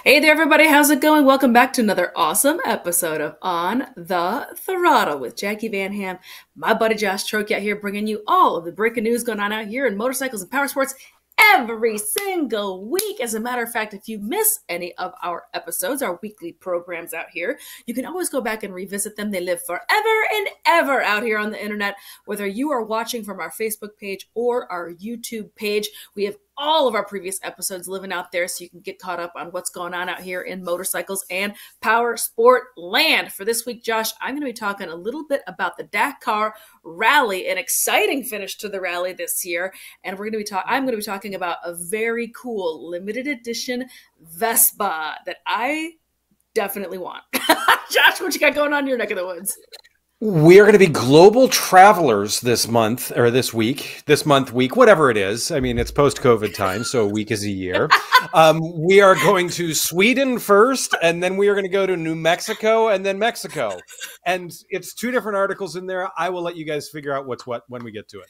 Hey there, everybody. How's it going? Welcome back to another awesome episode of On the Throttle with Jacqui Van Ham. My buddy Josh Troke out here bringing you all of the breaking news going on out here in motorcycles and power sports every single week. As a matter of fact, if you miss any of our episodes, our weekly programs out here, you can always go back and revisit them. They live forever and ever out here on the internet. Whether you are watching from our Facebook page or our YouTube page, we have all of our previous episodes living out there so you can get caught up on what's going on out here in motorcycles and power sport land. For this week, Josh, I'm going to be talking a little bit about the Dakar Rally, an exciting finish to the rally this year. And I'm going to be talking about a very cool limited edition Vespa that I definitely want. Josh, what you got going on in your neck of the woods? We are going to be global travelers this month, or this week, whatever it is. I mean, it's post-COVID time, so a week is a year. We are going to Sweden first, and then we are going to go to New Mexico, and then Mexico. And it's two different articles in there. I will let you guys figure out what's what when we get to it.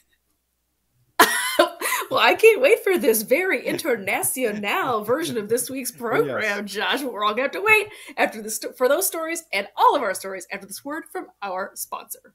Well, I can't wait for this very international version of this week's program, yes. Josh. We're all going to have to wait for those stories and all of our stories after this word from our sponsor.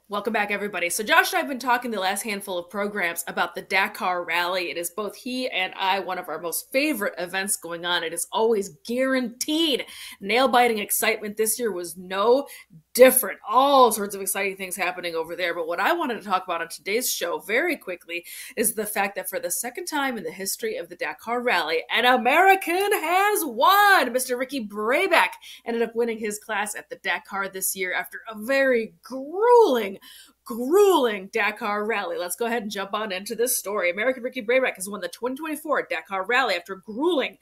Welcome back, everybody. So Josh and I have been talking the last handful of programs about the Dakar Rally. It is both he and I one of our most favorite events going on. It is always guaranteed nail-biting excitement. This year was no different. All sorts of exciting things happening over there. But what I wanted to talk about on today's show very quickly is the fact that for the second time in the history of the Dakar Rally, an American has won. Mr. Ricky Brabec ended up winning his class at the Dakar this year after a very grueling Dakar Rally. Let's go ahead and jump on into this story. American Ricky Brabec has won the 2024 Dakar Rally after a grueling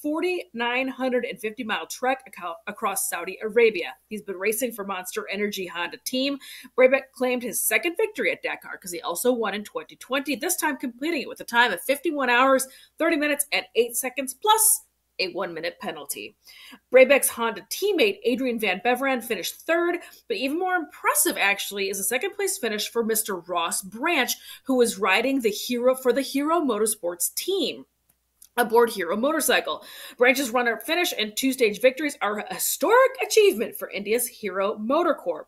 4,950-mile trek across Saudi Arabia. He's been racing for Monster Energy Honda team. Brabec claimed his second victory at Dakar because he also won in 2020, this time completing it with a time of 51 hours, 30 minutes, and 8 seconds, plus a 1-minute penalty. Brabec's Honda teammate Adrian Van Beveren finished third, but even more impressive, actually, is a second-place finish for Mr. Ross Branch, who was riding the Hero Motorsports team aboard Hero Motorcycle. Branch's runner-up finish and 2-stage victories are a historic achievement for India's Hero Motorcorp.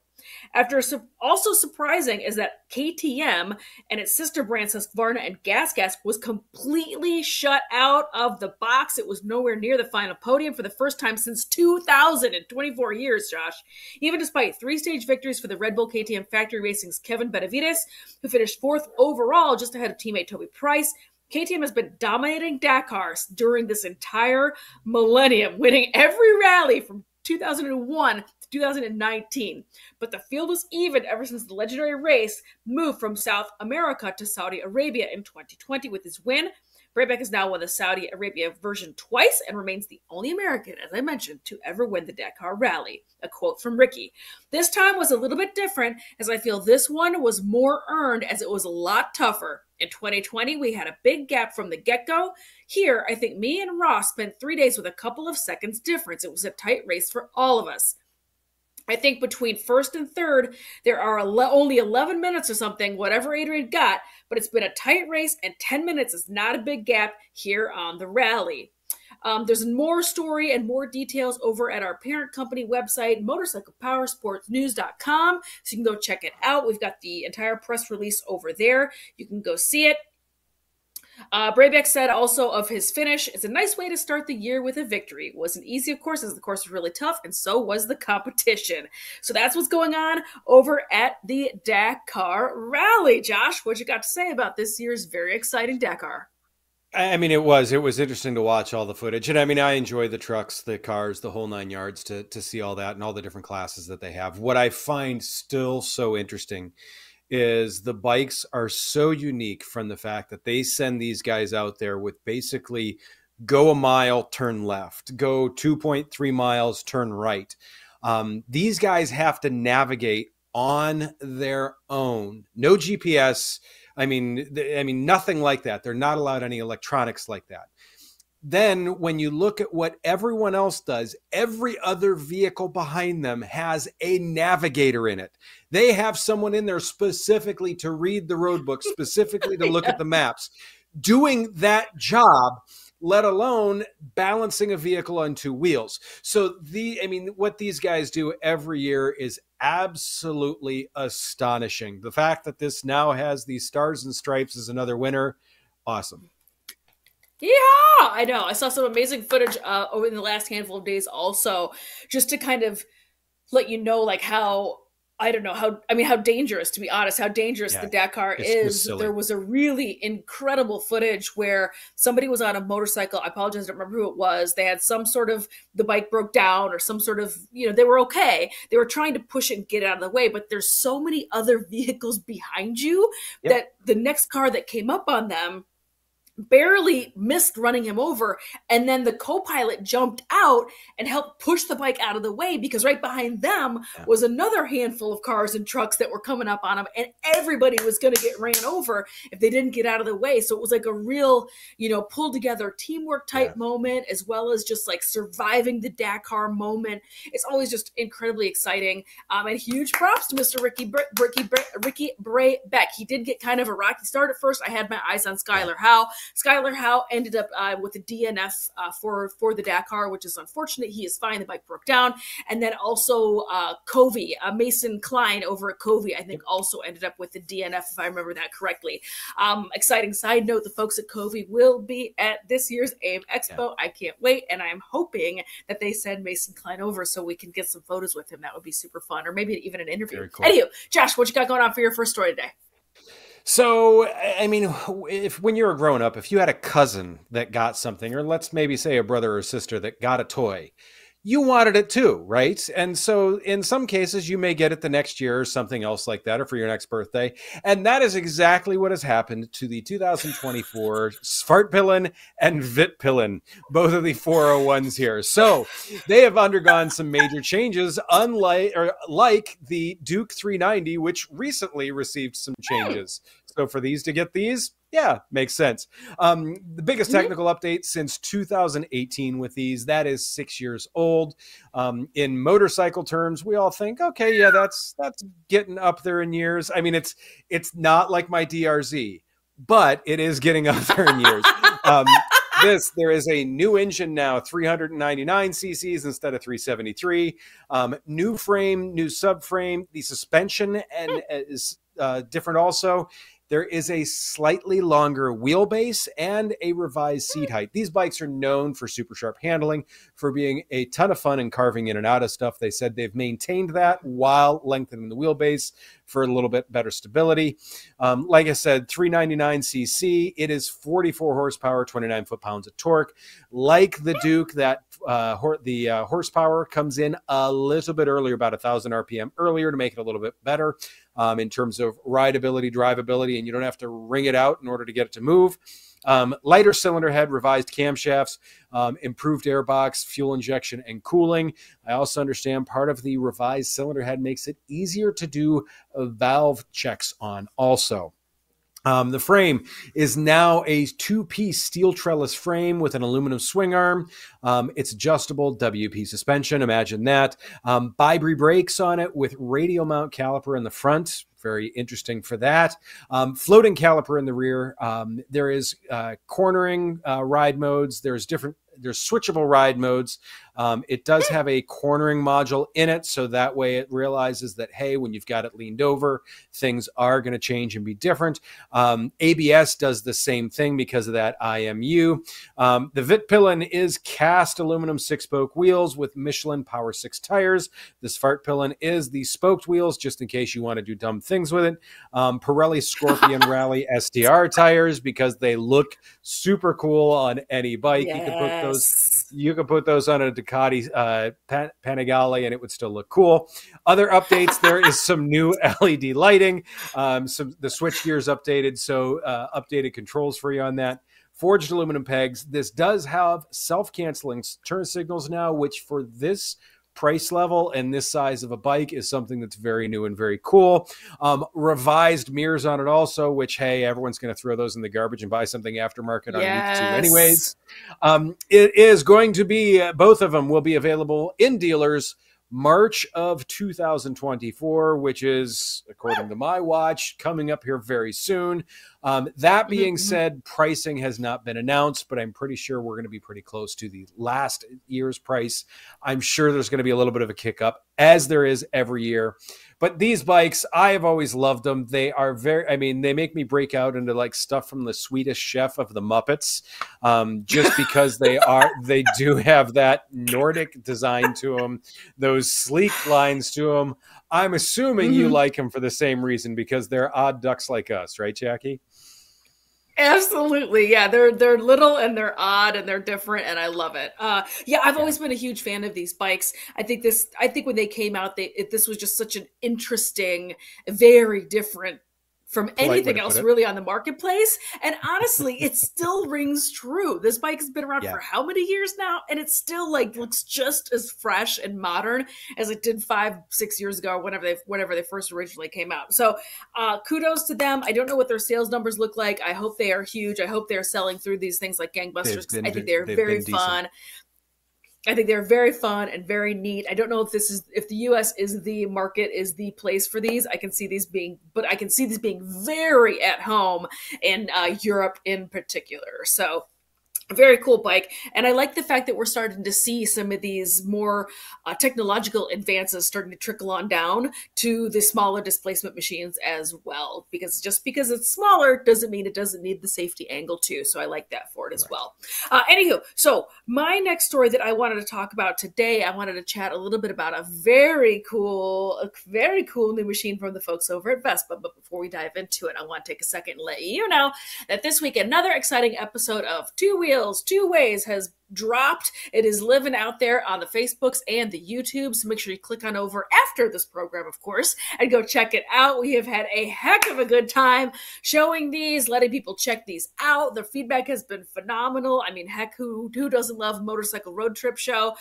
Also surprising is that KTM and its sister brands Husqvarna and Gas was completely shut out of the box. It was nowhere near the final podium for the first time since 2024 years, Josh. Even despite 3-stage victories for the Red Bull KTM Factory Racing's Kevin Benavides, who finished 4th overall just ahead of teammate Toby Price, KTM has been dominating Dakars during this entire millennium, winning every rally from 2001 to 2019. But the field was even ever since the legendary race moved from South America to Saudi Arabia in 2020. With his win, Brabec has now won the Saudi Arabia version twice and remains the only American, as I mentioned, to ever win the Dakar Rally. A quote from Ricky. This time was a little bit different, as I feel this one was more earned as it was a lot tougher. In 2020, we had a big gap from the get-go. Here, I think me and Ross spent 3 days with a couple of seconds difference. It was a tight race for all of us. I think between first and third, there are only 11 minutes or something, whatever Adrian got, but it's been a tight race, and 10 minutes is not a big gap here on the rally. There's more story and more details over at our parent company website, motorcyclepowersportsnews.com, so you can go check it out. We've got the entire press release over there. You can go see it. Brabec said also of his finish, it's a nice way to start the year with a victory. It wasn't easy, of course, as the course was really tough, and so was the competition. So that's what's going on over at the Dakar Rally. Josh, what you got to say about this year's very exciting Dakar? I mean, it was interesting to watch all the footage. And I mean, I enjoy the trucks, the cars, the whole 9 yards to see all that and all the different classes that they have. What I find still so interesting is the bikes are so unique from the fact that they send these guys out there with basically go a mile, turn left, go 2.3 miles, turn right. These guys have to navigate on their own. No GPS. I mean, nothing like that. They're not allowed any electronics like that. then when you look at what everyone else does, every other vehicle behind them has a navigator in it. They have someone in there specifically to read the road book, specifically to look at the maps, doing that job, let alone balancing a vehicle on two wheels. So what these guys do every year is absolutely astonishing. The fact that this now has these stars and stripes as another winner, awesome. Yeah, I know. I saw some amazing footage over the last handful of days also, just to kind of let you know, like, how, I don't know, how dangerous, to be honest, how dangerous the Dakar is. There was a really incredible footage where somebody was on a motorcycle. I apologize, I don't remember who it was. They had some sort of, the bike broke down or some sort of, they were okay. They were trying to push it and get out of the way, but there's so many other vehicles behind you that the next car that came up on them barely missed running him over, and then the co-pilot jumped out and helped push the bike out of the way, because right behind them was another handful of cars and trucks that were coming up on him, and everybody was going to get ran over if they didn't get out of the way. So it was like a real, pulled together teamwork type moment, as well as just like surviving the Dakar moment. It's always just incredibly exciting. And huge props to Mr. Ricky Bray Beck. He did get kind of a rocky start at first. I had my eyes on Skylar Howe. Skylar Howe ended up with a DNF for the Dakar, which is unfortunate. He is fine. The bike broke down. And then also Covey, Mason Klein over at Covey, I think also ended up with the DNF, if I remember that correctly. Exciting side note, the folks at Covey will be at this year's AIM Expo. I can't wait. And I'm hoping that they send Mason Klein over so we can get some photos with him. That would be super fun. Or maybe even an interview. Very cool. Anywho, Josh, what you got going on for your first story today? So, when you were growing up, if you had a cousin that got something, or let's maybe say a brother or sister that got a toy, you wanted it too, right? And so in some cases, you may get it the next year or something else like that, or for your next birthday. And that is exactly what has happened to the 2024 Svartpilen and Vitpilen, both of the 401s here. So they have undergone some major changes, like the Duke 390, which recently received some changes. So for these to get these, yeah, makes sense. The biggest technical update since 2018 with these, that is 6 years old. In motorcycle terms, we all think, okay, yeah, that's getting up there in years. I mean, it's not like my DRZ, but it is getting up there in years. There is a new engine now, 399 cc's instead of 373. New frame, new subframe. The suspension is different also. There is a slightly longer wheelbase and a revised seat height. These bikes are known for super sharp handling, for being a ton of fun and carving in and out of stuff. They said they've maintained that while lengthening the wheelbase for a little bit better stability. Like I said, 399cc. It is 44 horsepower, 29 foot-pounds of torque. Like the Duke, that horsepower comes in a little bit earlier, about 1,000 RPM earlier, to make it a little bit better in terms of rideability, drivability, and you don't have to wring it out in order to get it to move. Lighter cylinder head, revised camshafts, improved airbox, fuel injection, and cooling. I also understand part of the revised cylinder head makes it easier to do valve checks on also. The frame is now a two-piece steel trellis frame with an aluminum swing arm. It's adjustable WP suspension. Imagine that. Bybri brakes on it with radial mount caliper in the front. Very interesting for that. Floating caliper in the rear. There is cornering ride modes. There's switchable ride modes. It does have a cornering module in it, so that way it realizes that, hey, when you've got it leaned over, things are going to change and be different. ABS does the same thing because of that IMU. The Vitpilen is cast aluminum 6-spoke wheels with Michelin Power 6 tires. The Svartpilen is the spoked wheels, just in case you want to do dumb things with it. Pirelli Scorpion Rally STR tires, because they look super cool on any bike. Yes. You can put those on a Ducati Panigale and it would still look cool. Other updates, there is some new LED lighting. The switch gears updated, so updated controls for you on that. Forged aluminum pegs. This does have self-canceling turn signals now, which for this price level and this size of a bike is something that's very new and very cool. Revised mirrors on it also, which, hey, everyone's going to throw those in the garbage and buy something aftermarket on week 2 anyways. It is going to be, both of them will be available in dealers March of 2024, which is, according to my watch, coming up here very soon. That being said, pricing has not been announced, but I'm pretty sure we're going to be pretty close to the last year's price. I'm sure there's going to be a little bit of a kick up, as there is every year. But these bikes, I have always loved them. They are they make me break out into like stuff from the Swedish Chef of the Muppets, just because they do have that Nordic design to them, those sleek lines to them. I'm assuming you like them for the same reason, because they're odd ducks like us, right, Jacqui? Absolutely. Yeah, they're little and they're odd and they're different, and I love it. I've always been a huge fan of these bikes. I think when they came out, this was just such an interesting, very different from anything else really on the marketplace. And honestly, it still rings true. This bike has been around for how many years now? And it still like looks just as fresh and modern as it did 5-6 years ago, whenever they first originally came out. So kudos to them. I don't know what their sales numbers look like. I hope they are huge. I hope they're selling through these things like gangbusters, because I think they're very fun. I think they're very fun and very neat. I don't know if the US is the market, is the place for these. I can see these being very at home in Europe in particular. So a very cool bike. And I like the fact that we're starting to see some of these more technological advances starting to trickle on down to the smaller displacement machines as well. Because just because it's smaller doesn't mean it doesn't need the safety angle too. So I like that for it as well. Anywho, so my next story that I wanted to talk about today, I wanted to chat a little bit about a very cool new machine from the folks over at Vespa. But before we dive into it, I want to take a second and let you know that this week, another exciting episode of Two Wheels, Two Ways has dropped. It is living out there on the Facebooks and the YouTube, so make sure you click on over after this program, of course, and go check it out. We have had a heck of a good time showing these, letting people check these out. The feedback has been phenomenal. I mean, heck, who doesn't love a motorcycle road trip show?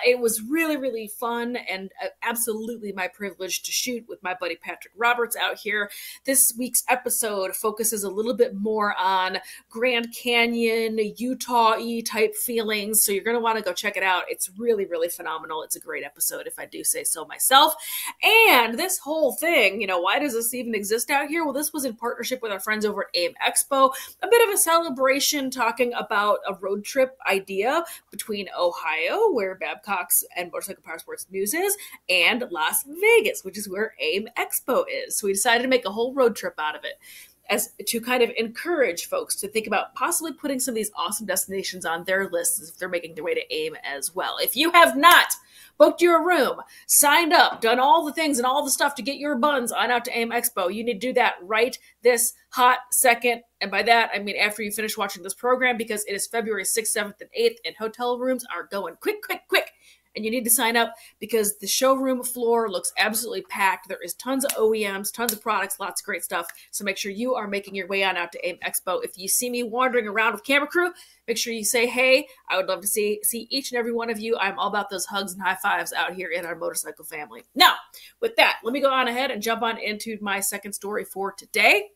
It was really, really fun, and absolutely my privilege to shoot with my buddy Patrick Roberts out here. This week's episode focuses a little bit more on Grand Canyon, Utah-y type feeling. So you're going to want to go check it out. It's really, really phenomenal. It's a great episode, if I do say so myself. And this whole thing, why does this even exist out here? Well, this was in partnership with our friends over at AIM Expo, a bit of a celebration talking about a road trip idea between Ohio, where Babcock's and Motorcycle Powersports News is, and Las Vegas, which is where AIM Expo is. So we decided to make a whole road trip out of it, as to kind of encourage folks to think about possibly putting some of these awesome destinations on their lists if they're making their way to AIM as well. If you have not booked your room, signed up, done all the things and all the stuff to get your buns on out to AIM Expo, you need to do that right this hot second. And by that, I mean after you finish watching this program, because it is February 6th, 7th, and 8th, and hotel rooms are going quick. And you need to sign up because the showroom floor looks absolutely packed. There is tons of OEMs, tons of products, lots of great stuff. So make sure you are making your way on out to AIM Expo. If you see me wandering around with camera crew, make sure you say, hey, I would love to see each and every one of you. I'm all about those hugs and high fives out here in our motorcycle family. Now, with that, let me go on ahead and jump on into my second story for today.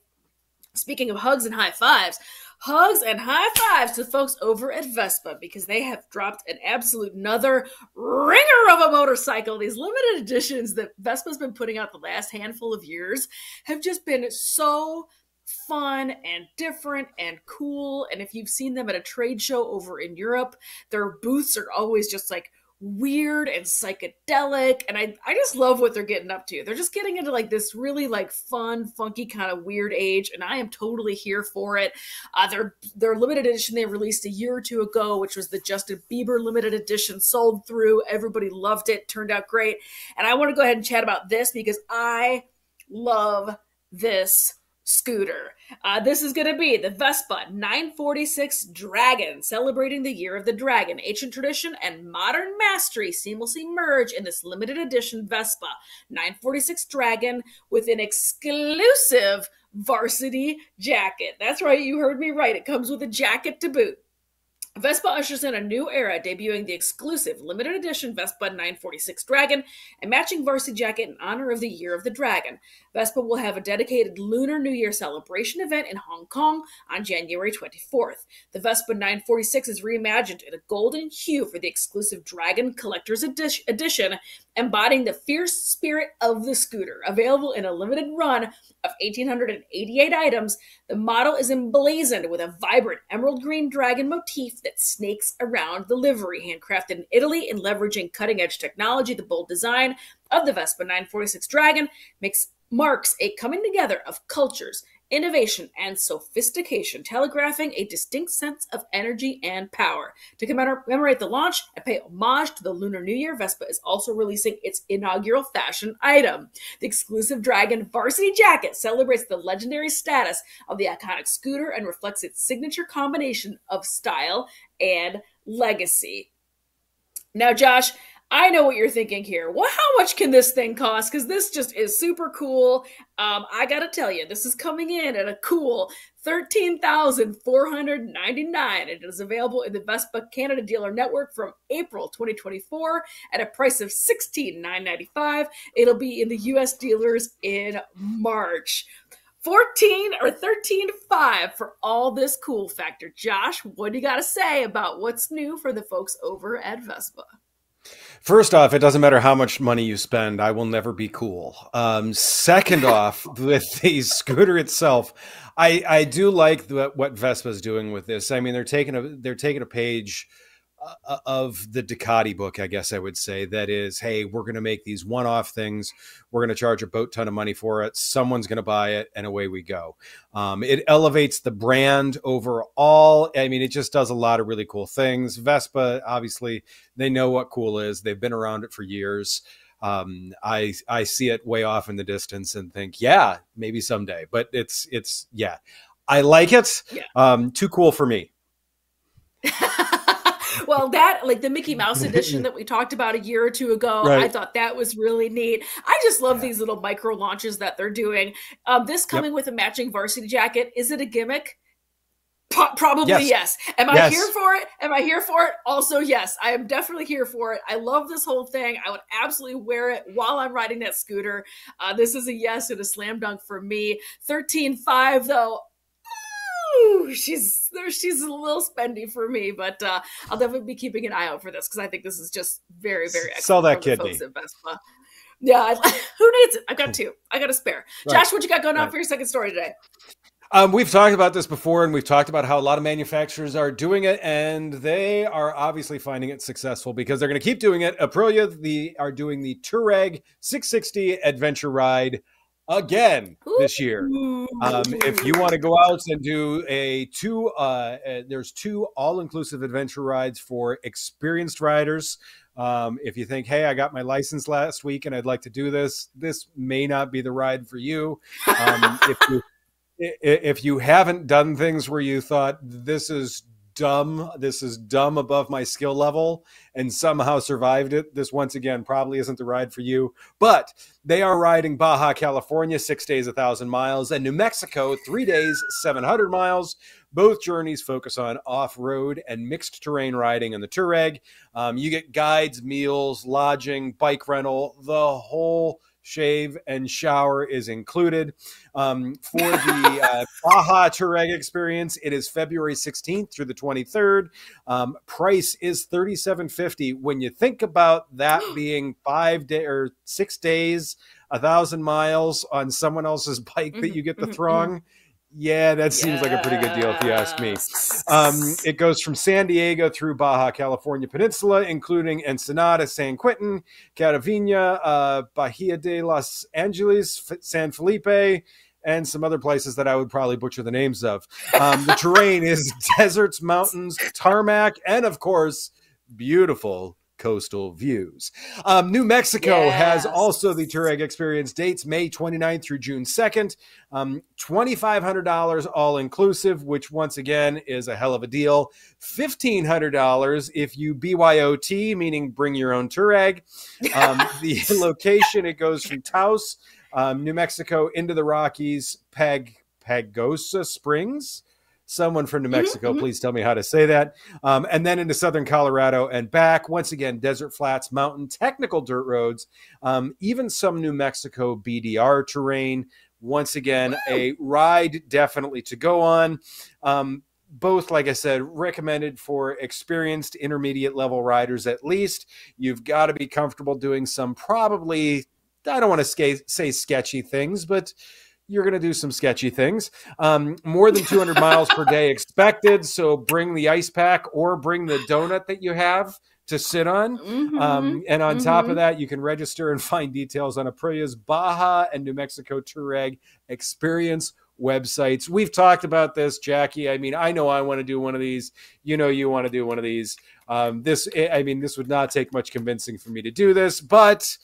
Speaking of hugs and high fives to folks over at Vespa, because they have dropped an absolute another ringer of a motorcycle. These limited editions that Vespa's been putting out the last handful of years have just been so fun and different and cool. And if you've seen them at a trade show over in Europe, their booths are always just like weird and psychedelic, and I just love what they're getting up to. They're just getting into like this really like fun, funky kind of weird age, and I am totally here for it. Their limited edition they released a year or two ago, which was the Justin Bieber limited edition, sold through. Everybody loved it, turned out great, and I want to go ahead and chat about this because I love this scooter. This is going to be the Vespa 946 Dragon, celebrating the year of the dragon. Ancient tradition and modern mastery seamlessly merge in this limited edition Vespa 946 Dragon with an exclusive varsity jacket. That's right, you heard me right. It comes with a jacket to boot. Vespa ushers in a new era, debuting the exclusive limited edition Vespa 946 Dragon and matching varsity jacket in honor of the Year of the Dragon. Vespa will have a dedicated Lunar New Year celebration event in Hong Kong on January 24th. The Vespa 946 is reimagined in a golden hue for the exclusive Dragon Collector's Edition, embodying the fierce spirit of the scooter. Available in a limited run of 1,888 items, the model is emblazoned with a vibrant emerald green dragon motif that snakes around the livery. Handcrafted in Italy and leveraging cutting-edge technology, the bold design of the Vespa 946 Dragon marks a coming together of cultures, innovation, and sophistication, telegraphing a distinct sense of energy and power. To commemorate the launch and pay homage to the Lunar New Year, Vespa is also releasing its inaugural fashion item. The exclusive Dragon varsity jacket celebrates the legendary status of the iconic scooter and reflects its signature combination of style and legacy. Now, Josh, I know what you're thinking here. Well, how much can this thing cost? Because this just is super cool. I gotta tell you, this is coming in at a cool $13,499. It is available in the Vespa Canada dealer network from April 2024 at a price of $16,995. It'll be in the U.S. dealers in March. 14 or 13.5 for all this cool factor. Josh, what do you got to say about what's new for the folks over at Vespa? First off, it doesn't matter how much money you spend. I will never be cool. Second off, with the scooter itself, I do like what Vespa is doing with this. I mean, they're taking a page of the Ducati book, I guess I would say. That is, hey, we're going to make these one-off things. We're going to charge a boat ton of money for it. Someone's going to buy it, and away we go. It elevates the brand overall. I mean, it just does a lot of really cool things. Vespa, obviously, they know what cool is. They've been around it for years. I see it way off in the distance and think, yeah, maybe someday. But it's yeah, I like it. Yeah. Too cool for me. Well, that, like the Mickey Mouse edition that we talked about a year or two ago, right. I thought that was really neat. I just love these little micro launches that they're doing. This coming with a matching varsity jacket. Is it a gimmick? Probably yes. Am I here for it? Am I here for it? Also, yes. I am definitely here for it. I love this whole thing. I would absolutely wear it while I'm riding that scooter. This is a yes and a slam dunk for me. 13.5 though. Ooh, she's a little spendy for me, but I'll definitely be keeping an eye out for this because I think this is just very, very excellent. Sell that kidney. Yeah, who needs it? I've got two. I got a spare. Right. Josh, what you got going on for your second story today? We've talked about this before, and we've talked about how a lot of manufacturers are doing it, and they are obviously finding it successful because they're going to keep doing it. Aprilia are doing the Tuareg 660 adventure ride again this year. If you want to go out and do there's two all-inclusive adventure rides for experienced riders. If you think, hey, I got my license last week and I'd like to do this may not be the ride for you. If you haven't done things where you thought this is dumb above my skill level and somehow survived it, this once again probably isn't the ride for you. But they are riding Baja California 6 days 1,000 miles and New Mexico 3 days 700 miles. Both journeys focus on off-road and mixed terrain riding in the Tuareg. You get guides, meals, lodging, bike rental, the whole shave and shower is included. For the Baja Tuareg experience, it is February 16th through the 23rd. Price is $37.50. When you think about that being 5 days or 6 days, 1,000 miles on someone else's bike that you get the throng. Yeah, that seems like a pretty good deal if you ask me. It goes from San Diego through Baja California Peninsula, including Ensenada, San Quentin, Catavina, Bahia de Los Angeles, San Felipe, and some other places that I would probably butcher the names of. The terrain is deserts, mountains, tarmac, and of course, beautiful coastal views. New Mexico has also the Tuareg experience. Dates May 29th through June 2nd. $2,500 all inclusive, which once again is a hell of a deal. $1,500 if you BYOT, meaning bring your own Tuareg. The location, it goes from Taos, New Mexico into the Rockies, Pagosa Springs. Someone from New Mexico, please tell me how to say that. And then into southern Colorado and back. Once again, desert flats, mountain, technical dirt roads, even some New Mexico BDR terrain. Once again, a ride definitely to go on. Both, like I said, recommended for experienced intermediate level riders at least. You've got to be comfortable doing some probably, I don't want to say sketchy things, but you're going to do some sketchy things. More than 200 miles per day expected. So bring the ice pack or bring the donut that you have to sit on. And on top of that, you can register and find details on Aprilia's Baja and New Mexico Tuareg experience websites. We've talked about this, Jacqui. I mean, I know I want to do one of these. You know, you want to do one of these. This would not take much convincing for me to do this, but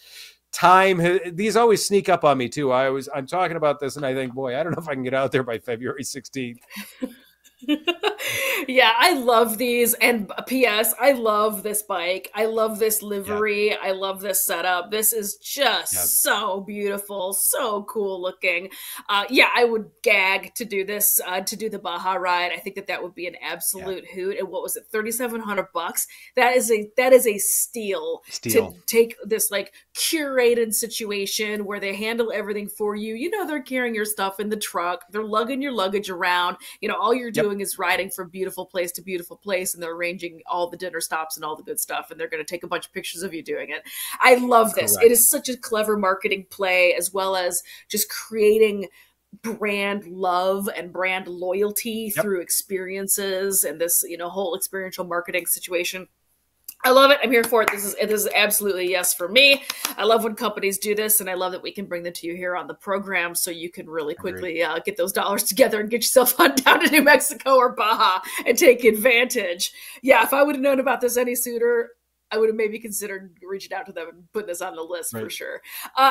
these always sneak up on me too. I'm talking about this and I think, boy, I don't know if I can get out there by February 16th. Yeah, I love these. And P.S., I love this bike. I love this livery. Yeah. I love this setup. This is just so beautiful, so cool looking. I would gag to do this, to do the Baja ride. I think that would be an absolute hoot. And what was it, $3,700? That is a steal to take this like curated situation where they handle everything for you. You know, they're carrying your stuff in the truck. They're lugging your luggage around. You know, all you're doing is riding from beautiful place to beautiful place, and they're arranging all the dinner stops and all the good stuff, and they're going to take a bunch of pictures of you doing it. I love this. Correct. It is such a clever marketing play, as well as just creating brand love and brand loyalty through experiences and this, you know, whole experiential marketing situation. I love it. I'm here for it. This is absolutely a yes for me. I love when companies do this, and I love that we can bring them to you here on the program so you can really quickly get those dollars together and get yourself on down to New Mexico or Baja and take advantage. Yeah, if I would have known about this any sooner, I would have maybe considered reaching out to them and putting this on the list for sure.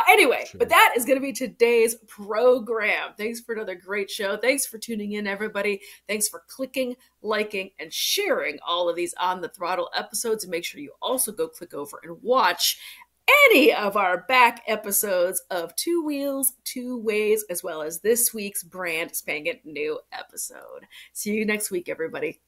Anyway, but that is going to be today's program. Thanks for another great show. Thanks for tuning in, everybody. Thanks for clicking, liking, and sharing all of these On the Throttle episodes. And make sure you also go click over and watch any of our back episodes of Two Wheels, Two Ways, as well as this week's brand spanking new episode. See you next week, everybody.